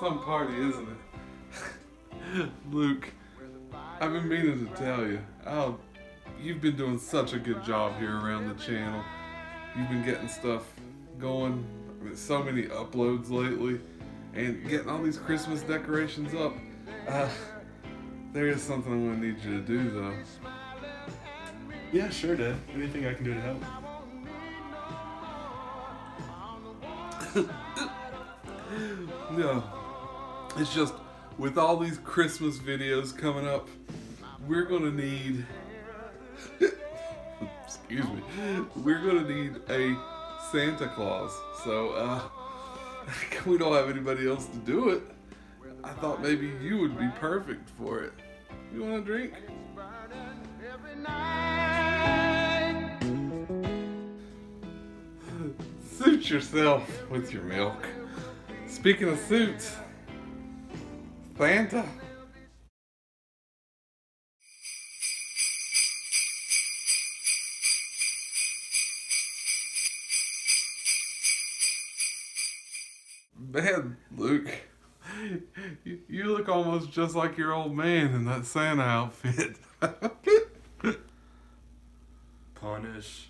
some party, isn't it? Luke, I've been meaning to tell you, you've been doing such a good job here around the channel. You've been getting stuff going, so many uploads lately, and getting all these Christmas decorations up. There is something I'm going to need you to do, though. Yeah, sure, Dad. Anything I can do to help. No, it's just with all these Christmas videos coming up, we're gonna need excuse me, we're gonna need a Santa Claus. So we don't have anybody else to do it. I thought maybe you would be perfect for it. You want a drink? Suit yourself with your milk. Speaking of suits, Santa. Man, Luke, you look almost just like your old man in that Santa outfit. Punish.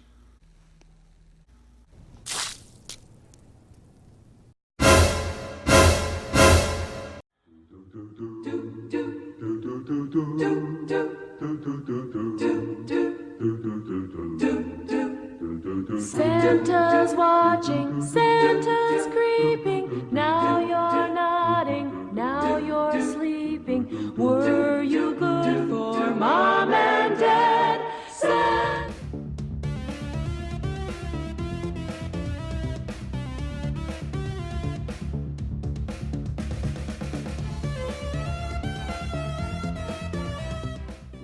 Santa's watching, Santa's creeping. Now you're nodding, now you're sleeping. Were you good for Mom and Dad?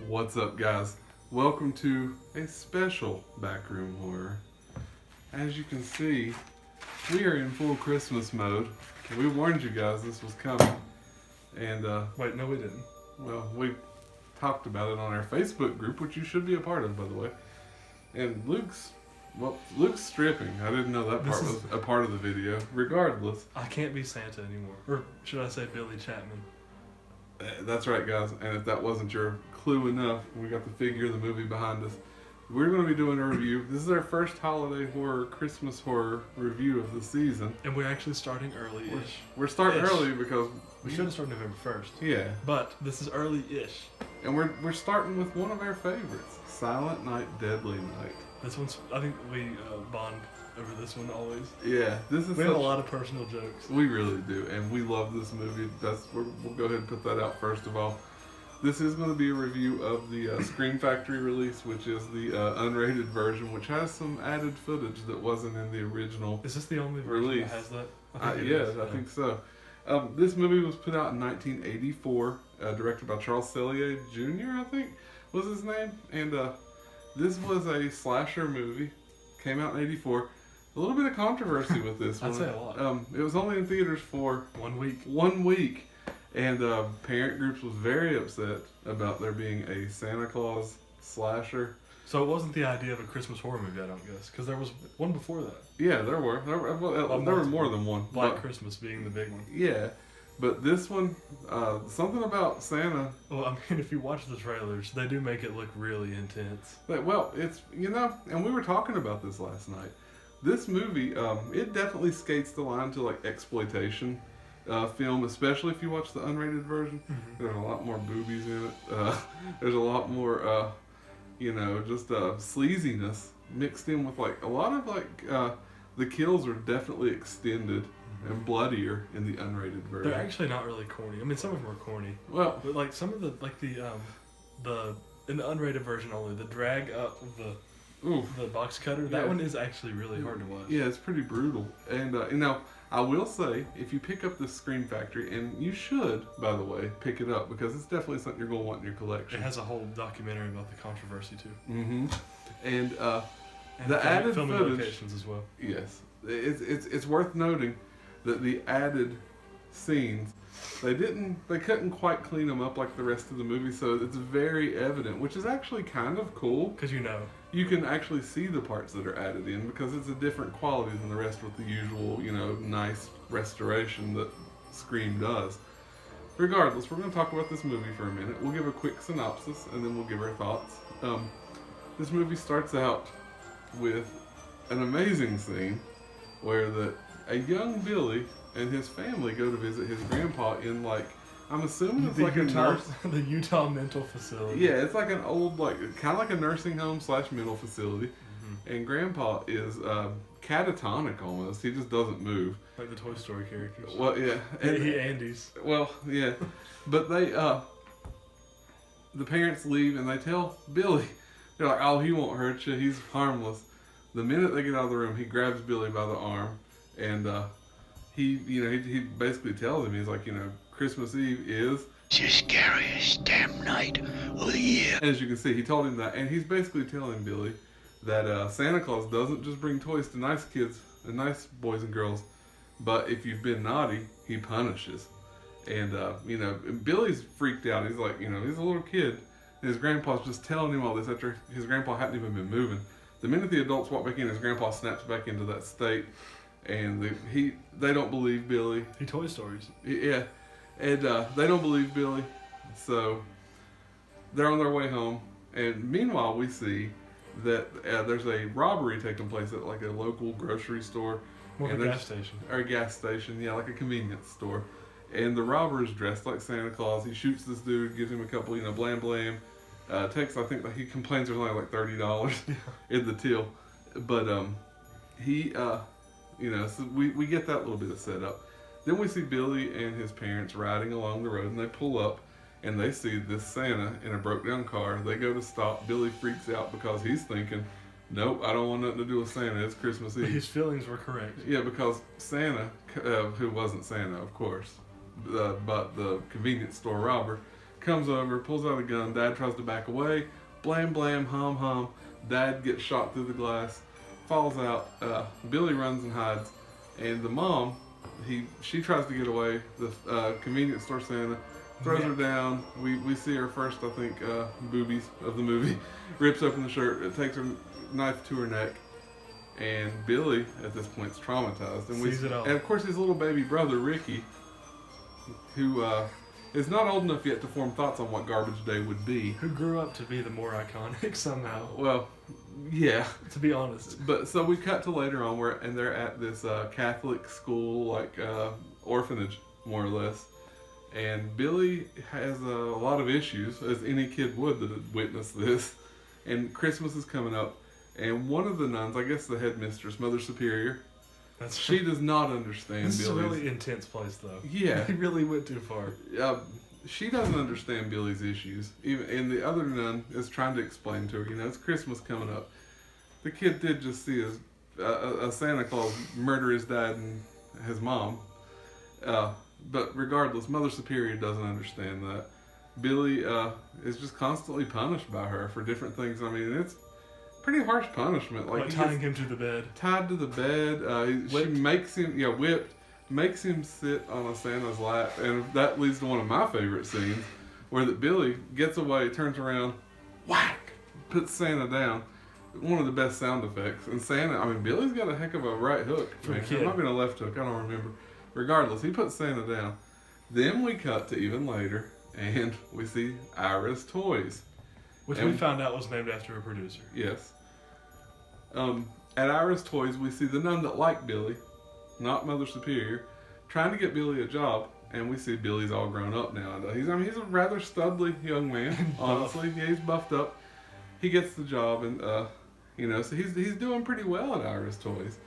What's up, guys? Welcome to a special Backroom Horror. As you can see, we are in full Christmas mode. We warned you guys this was coming. And, Wait, no, we didn't. well, we talked about it on our Facebook group, which you should be a part of, by the way. And Luke's stripping. I didn't know that part was a part of the video. Regardless. I can't be Santa anymore. Or should I say Billy Chapman? That's right, guys. And if that wasn't your clue enough, we got the figure of the movie behind us. We're going to be doing a review. This is our first holiday horror, Christmas horror review of the season. And we're actually starting early-ish. We're starting Ish. early because We should have started November 1st. yeah, But this is early-ish. and we're starting with one of our favorites, Silent Night, Deadly Night. This one's, I think we bond over this one always. Yeah, this is We have a lot of personal jokes. We really do, and we love this movie. We'll go ahead and put that out first of all. This is going to be a review of the Scream Factory release, which is the unrated version, which has some added footage that wasn't in the original. Is this the only version Release. that has that? I think so. This movie was put out in 1984, directed by Charles Sellier Jr., I think was his name. And this was a slasher movie, came out in 84. A little bit of controversy with this one. I'd say a lot. It was only in theaters for 1 week. 1 week. And parent groups was very upset about there being a Santa Claus slasher. So it wasn't the idea of a Christmas horror movie, I don't guess, because there was one before that. Yeah, there were more than one. Black But- Christmas being the big one. Yeah, but this one, something about Santa. Well, I mean, if you watch the trailers, they do make it look really intense. Well, it's and we were talking about this last night. This movie, it definitely skates the line to like exploitation film, especially if you watch the unrated version. Mm-hmm. There's a lot more boobies in it. There's a lot more, just sleaziness mixed in with like a lot of the kills are definitely extended and bloodier in the unrated version. They're actually not really corny. I mean, some of them are corny, Well, but like some of the in the unrated version only, the drag up of the box cutter, that Yeah. one is actually really hard to watch. yeah, it's pretty brutal. And now I will say, if you pick up the Scream Factory, and you should, by the way, pick it up because it's definitely something you're going to want in your collection. It has a whole documentary about the controversy too. Mm-hmm. And And the added filming footage, locations as well. yes, it's worth noting that the added scenes, they couldn't quite clean them up like the rest of the movie, so it's very evident, which is actually kind of cool. Because You can actually see the parts that are added in because it's a different quality than the rest with the usual, nice restoration that Scream does. Regardless, we're going to talk about this movie for a minute. We'll give a quick synopsis, and then we'll give our thoughts. This movie starts out with an amazing scene where a young Billy and his family go to visit his grandpa in, like, I'm assuming it's like a nurse. The Utah Mental Facility. Yeah, it's like an old, like, kind of like a nursing home / mental facility. Mm-hmm. And Grandpa is catatonic almost. He just doesn't move. Like the Toy Story characters. Well, yeah. Andy's. Well, yeah. But they, the parents leave and they tell Billy, they're like, oh, he won't hurt you. He's harmless. The minute they get out of the room, he grabs Billy by the arm and he basically tells him, he's like, Christmas Eve is the scariest damn night of the year. As you can see, he told him that, and he's basically telling Billy that Santa Claus doesn't just bring toys to nice kids and nice boys and girls, but if you've been naughty, he punishes. And, Billy's freaked out. He's like, he's a little kid, and his grandpa's just telling him all this after his grandpa hadn't even been moving. The minute the adults walk back in, his grandpa snaps back into that state, and they don't believe Billy. He Toy Stories. Yeah. And they don't believe Billy, so they're on their way home. And meanwhile, we see that there's a robbery taking place at like a local grocery store. Or a gas station. Or a gas station, yeah, like a convenience store. And the robber is dressed like Santa Claus. He shoots this dude, gives him a couple, blam blam. I think that he complains there's only like $30 in the till. But so we get that little bit of setup. Then we see Billy and his parents riding along the road, and they pull up, and they see this Santa in a broke-down car. They go to stop. Billy freaks out because he's thinking, nope, I don't want nothing to do with Santa. It's Christmas Eve. His feelings were correct. Yeah, because Santa, who wasn't Santa, of course, but the convenience store robber, comes over, pulls out a gun. Dad tries to back away. Blam, blam, hum, hum. Dad gets shot through the glass, falls out. Billy runs and hides, and the mom... She tries to get away. The convenience store Santa throws her down. We see her first, I think, boobies of the movie. Rips open the shirt. It takes her knife to her neck. And Billy, at this point, is traumatized. And sees it all. And of course, his little baby brother, Ricky, who is not old enough yet to form thoughts on what Garbage Day would be. Who grew up to be the more iconic somehow. Well, yeah. To be honest. But so we cut to later on and they're at this Catholic school, like orphanage, more or less. And Billy has a lot of issues, as any kid would that had witnessed this. And Christmas is coming up. And one of the nuns, I guess the headmistress, Mother Superior, she does not understand Billy's... This is a really intense place, though. Yeah. He really went too far. She doesn't understand Billy's issues. And the other nun is trying to explain to her, it's Christmas coming up. The kid did just see a Santa Claus murder his dad and his mom. But regardless, Mother Superior doesn't understand that. Billy is just constantly punished by her for different things. I mean, it's pretty harsh punishment. Like tying him to the bed. Tied to the bed. She makes him, whipped. Makes him sit on a Santa's lap, and that leads to one of my favorite scenes, where that Billy gets away, turns around, whack, puts Santa down. One of the best sound effects. And Billy's got a heck of a right hook. It might be a left hook, I don't remember. Regardless, he puts Santa down. Then we cut to even later, and we see Ira's Toys. Which we found out was named after a producer. Yes. At Ira's Toys, we see the nun that liked Billy, not Mother Superior, trying to get Billy a job, and we see Billy's all grown up now. He's a rather studly young man, honestly. Yeah, he's buffed up. He gets the job, and so he's doing pretty well at Ira's Toys.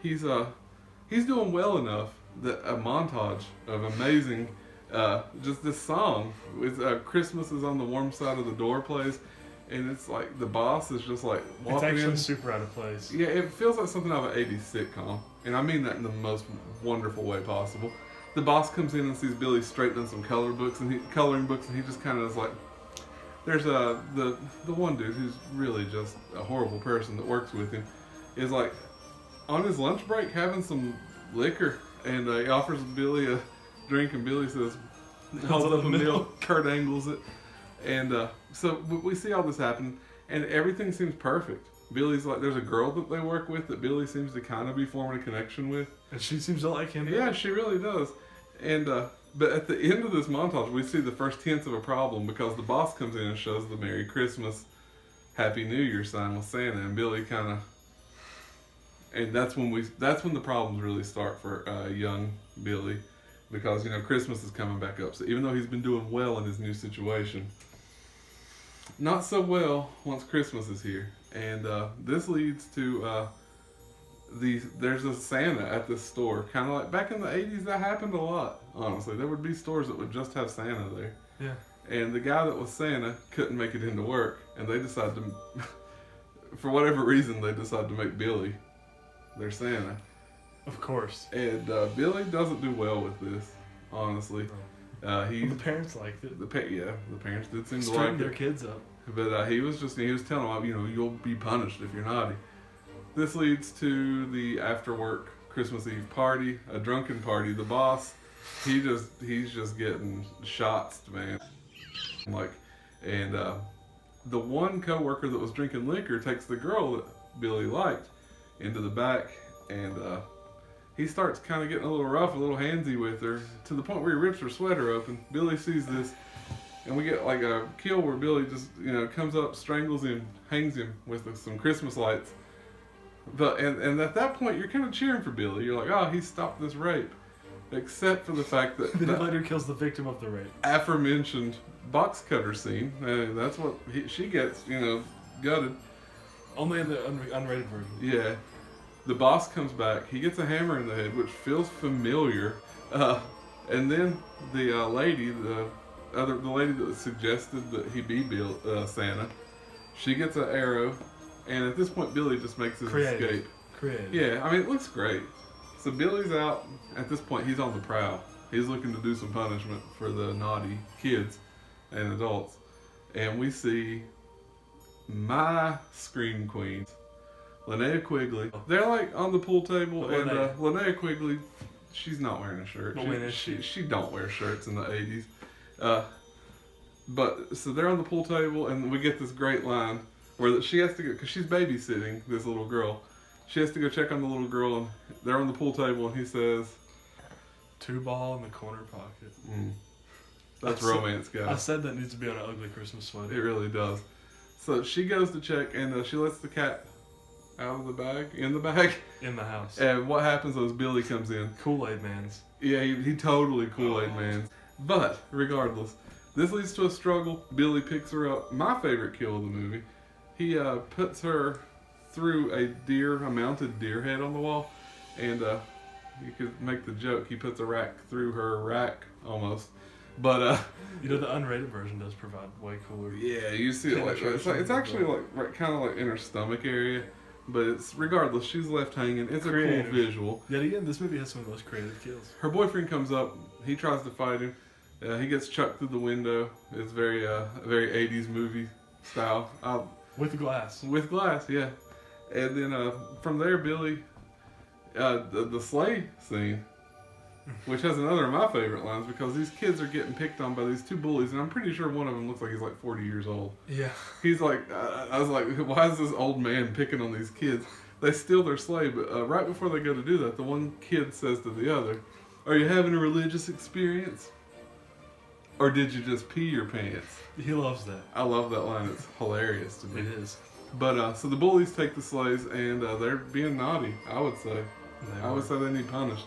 He's doing well enough that a montage of amazing, just this song with Christmas is on the warm side of the door plays. And it's like the boss is just like walking in. It's actually super out of place. Yeah, it feels like something out of an 80s sitcom. And I mean that in the most wonderful way possible. The boss comes in and sees Billy straightening some coloring books, and he just kind of is like, there's the one dude who's really just a horrible person that works with him, is like on his lunch break having some liquor, and he offers Billy a drink, and Billy says, "Hold up a milk." Kurt Angles it. And so we see all this happen, and everything seems perfect. Billy's like, there's a girl that they work with that Billy seems to kind of be forming a connection with. And she seems to like him. Yeah, she really does. And but at the end of this montage, we see the first hints of a problem because the boss comes in and shows the Merry Christmas, Happy New Year sign with Santa, and Billy kind of, and that's when the problems really start for young Billy, because Christmas is coming back up. So even though he's been doing well in his new situation, not so well once Christmas is here, and this leads to there's a Santa at this store, kind of like back in the 80s. That happened a lot. Honestly, there would be stores that would just have Santa there. Yeah. And the guy that was Santa couldn't make it into work, and they decided to, for whatever reason, they decided to make Billy their Santa. Of course. And Billy doesn't do well with this, honestly. Well, the parents liked it. The parents did seem to Straighten like their it. kids up. But he was telling them, you'll be punished if you're naughty. This leads to the after work Christmas Eve party, a drunken party. The boss, he's just getting shots, man. And the one coworker that was drinking liquor takes the girl that Billy liked into the back, and he starts kind of getting a little rough, a little handsy with her, to the point where he rips her sweater open. Billy sees this, and we get like a kill where Billy just comes up, strangles him, hangs him with some Christmas lights. But and at that point, you're kind of cheering for Billy. You're like, oh, he stopped this rape. Except for the fact that Then he later kills the victim of the rape. Aforementioned box cutter scene. That's what she gets, gutted. Only in the unrated version. Yeah. The boss comes back. He gets a hammer in the head, which feels familiar. And then the lady, the lady that suggested that he be Santa, she gets an arrow. And at this point, Billy just makes his escape. Creative. Yeah, I mean, it looks great. So Billy's out. At this point, he's on the prowl. He's looking to do some punishment for the naughty kids and adults. And we see my scream queen, Linnea Quigley. They're like on the pool table, and Linnea Quigley, she's not wearing a shirt. But when is she? She don't wear shirts in the 80s. But so they're on the pool table, and we get this great line where she has to go, because she's babysitting this little girl. She has to go check on the little girl, and they're on the pool table, and he says, "Two ball in the corner pocket." That's romance, guys. I said that needs to be on an ugly Christmas sweater. It really does. So she goes to check, and she lets the cat out of the bag, in the house. And what happens is Billy comes in. Kool-Aid Man's. Yeah, he totally Kool-Aid Man's. But regardless, this leads to a struggle. Billy picks her up. My favorite kill of the movie. He puts her through a mounted deer head on the wall, and you could make the joke, he puts a rack through her rack almost. But the unrated version does provide way cooler. Yeah, you see it it's actually like kind of like in her stomach area, but it's regardless. She's left hanging. It's creative. A cool visual. Yet again, this movie has some of the most creative kills. Her boyfriend comes up. He tries to fight him. He gets chucked through the window. It's very 80s movie style. With glass. With glass, yeah. And then from there, Billy, the sleigh scene, which has another of my favorite lines, because these kids are getting picked on by these two bullies, and I'm pretty sure one of them looks like he's like 40 years old. Yeah. He's like, I was like, why is this old man picking on these kids? They steal their sleigh, but right before they go to do that, the one kid says to the other, "Are you having a religious experience? Or did you just pee your pants?" He loves that. I love that line. It's hilarious to me. It is. But so the bullies take the sleighs, and they're being naughty, I would say. I would say they need punished.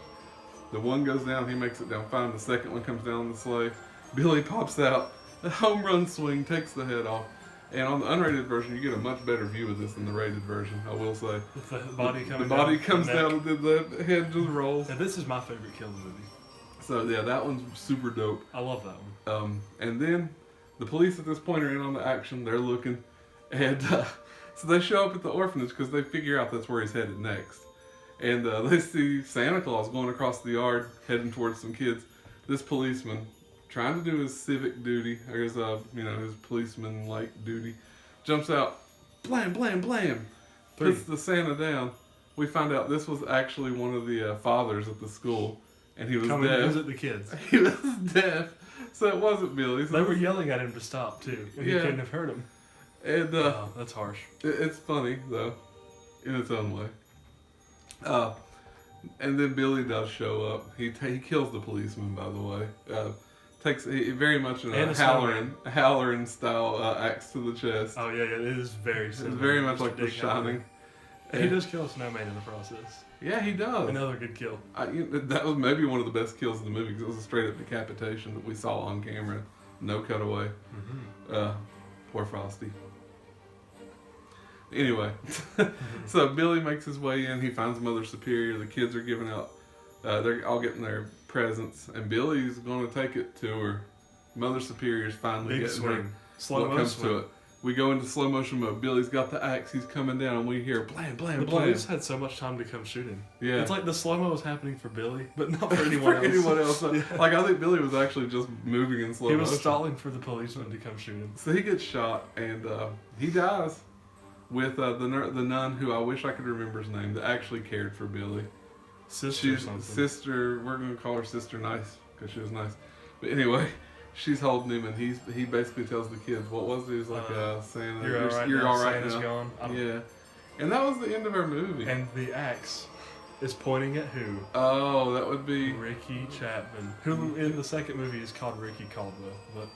The one goes down, he makes it down fine. The second one comes down the sleigh. Billy pops out, a home run swing, takes the head off. And on the unrated version, you get a much better view of this than the rated version, I will say. With the body coming down. The body comes down, and the head just rolls. And this is my favorite kill in the movie. So yeah, that one's super dope. I love that one. And then the police at this point are in on the action. They're looking, and so they show up at the orphanage because they figure out that's where he's headed next. And they see Santa Claus going across the yard, heading towards some kids. This policeman, trying to do his civic duty, or his his policeman-like duty, jumps out, blam, blam, blam, puts the Santa down. We find out this was actually one of the fathers at the school. And he was coming deaf. to visit the kids. He was deaf, so it wasn't Billy. So they were yelling at him to stop too. And he couldn't have heard him. And that's harsh. It's funny though, in its own way. And then Billy does show up. He kills the policeman, by the way. Takes very much a Halloran style axe to the chest. Oh yeah, it is very It's similar. very much Mr. like The Dick Shining. He does kill a snowman in the process. Yeah, he does. Another good kill. That was maybe one of the best kills in the movie because it was a straight up decapitation that we saw on camera. No cutaway. Poor Frosty. Anyway, so Billy makes his way in. He finds Mother Superior. The kids are giving out, they're all getting their presents, and Billy's going to take it to her. Mother Superior's finally Big getting swing. her. Slow What comes motion. to it? We go into slow motion mode. Billy's got the axe. He's coming down, and we hear blam, blam, The blam. police had so much time to come shoot him. Yeah. It's like the slow-mo was happening for Billy, but not for anyone else. anyone else. Like, I think Billy was actually just moving in slow He motion. was stalling for the policeman to come shoot him. So he gets shot, and he dies with the nun who I wish I could remember his name that actually cared for Billy. Sister or She's something. Sister. We're gonna call her Sister Nice because she was nice. But anyway, she's holding him, and he basically tells the kids, what was it? He was like, Santa, You're all right. now. Gone. Yeah, and that was the end of our movie. And the axe is pointing at who? Oh, that would be Ricky Chapman, who in the second movie is called Ricky Caldwell, but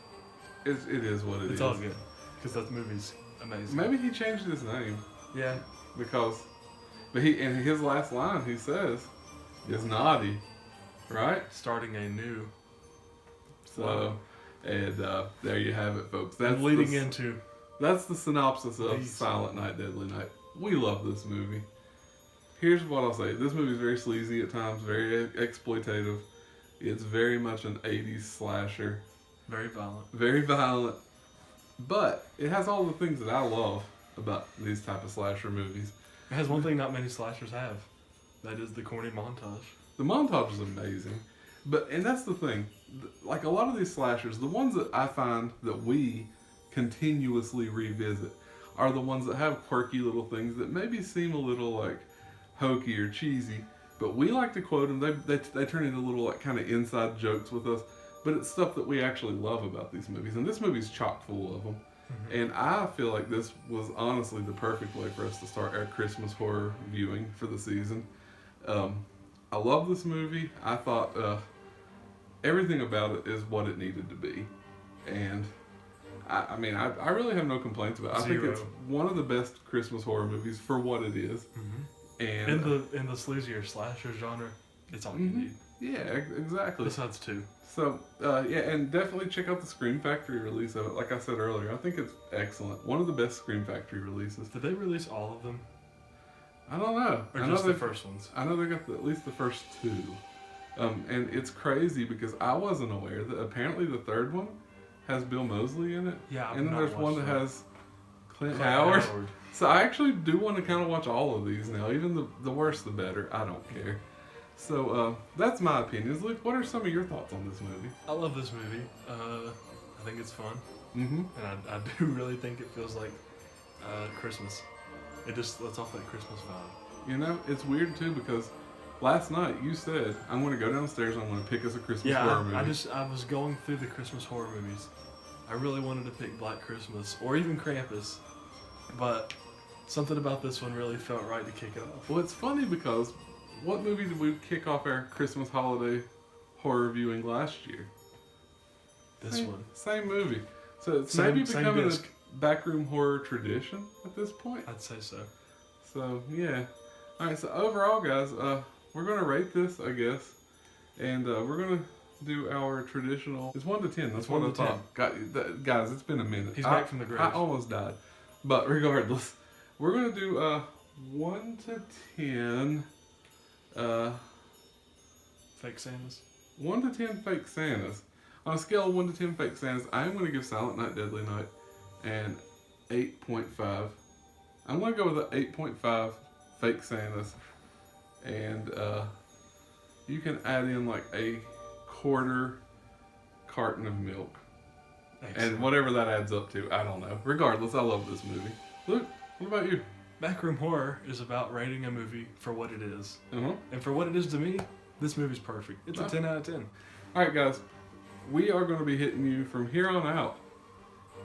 it is what it is. it's all good because that movie's amazing. Maybe he changed his name Yeah. but in his last line he says is naughty, right? Starting a new. So, and there you have it, folks. And leading into. That's the synopsis of These. Silent Night, Deadly Night. We love this movie. Here's what I'll say. This movie is very sleazy at times, very exploitative. It's very much an 80s slasher. Very violent. Very violent. But it has all the things that I love about these type of slasher movies. It has one thing not many slashers have. That is the corny montage. The montage is amazing. And that's the thing. Like a lot of these slashers, the ones that I find that we continuously revisit are the ones that have quirky little things that maybe seem a little like hokey or cheesy, but we like to quote them. They turn into little like kind of inside jokes with us, but it's stuff that we actually love about these movies, and this movie's chock full of them. And I feel like this was honestly the perfect way for us to start our Christmas horror viewing for the season. I love this movie. I thought everything about it is what it needed to be, and I mean, I really have no complaints about it. I think it's one of the best Christmas horror movies for what it is. And in the sleazier slasher genre, it's all you need. Yeah, exactly. Besides two. So, yeah, and definitely check out the Scream Factory release of it. Like I said earlier, I think it's excellent. One of the best Scream Factory releases. Did they release all of them? I don't know. Or I just know the first ones? I know they got at least the first two. And it's crazy because I wasn't aware that apparently the third one has Bill Moseley in it. Yeah, I've and then not there's one that watched has Clint Howard. So I actually do want to kind of watch all of these now. Even the worse the better. I don't care. So that's my opinions. Luke, what are some of your thoughts on this movie? I love this movie. I think it's fun. Mm-hmm. And I do really think it feels like Christmas. It just lets off that Christmas vibe. You know, it's weird too because last night you said, I'm going to go downstairs and I'm going to pick us a Christmas horror movie. I was going through the Christmas horror movies. I really wanted to pick Black Christmas or even Krampus, but something about this one really felt right to kick it off. Well, it's funny because what movie did we kick off our Christmas holiday horror viewing last year? This one. Same movie. So it's Same maybe becoming disc. a backroom horror tradition at this point. I'd say so. So, yeah. Alright, so overall, guys, we're going to rate this, I guess. And we're going to do our traditional... It's 1 to 10. That's It's what 1 I to 10. thought. Guys, it's been a minute. He's back from the grave. I almost died. But regardless, we're going to do 1 to 10... Fake Santas. 1 to 10 fake Santas. On a scale of 1 to 10 fake Santas, I am going to give Silent Night, Deadly Night an 8.5. I'm going to go with an 8.5 fake Santas. And you can add in like a quarter carton of milk. Excellent. And whatever that adds up to, I don't know. Regardless, I love this movie. Luke, what about you? Backroom horror is about rating a movie for what it is. Uh-huh. And for what it is to me, this movie's perfect. It's a 10 out of 10. Alright guys, we are going to be hitting you from here on out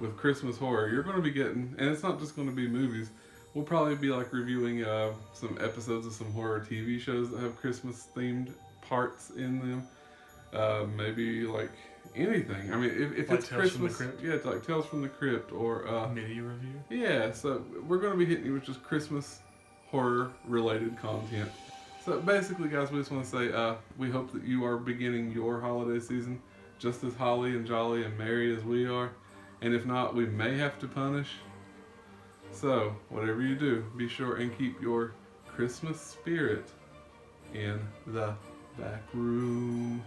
with Christmas horror. You're going to be getting, and it's not just going to be movies, We'll probably be like reviewing some episodes of some horror TV shows that have Christmas themed parts in them. Maybe like anything. I mean, if Like it's Tales from the Christmas, Crypt? yeah, it's like Tales from the Crypt or MIDI review. yeah. So we're gonna be hitting you with just Christmas horror related content. So basically, guys, we just want to say we hope that you are beginning your holiday season just as holly and jolly and merry as we are. And if not, we may have to punish. So, whatever you do, be sure and keep your Christmas spirit in the back room.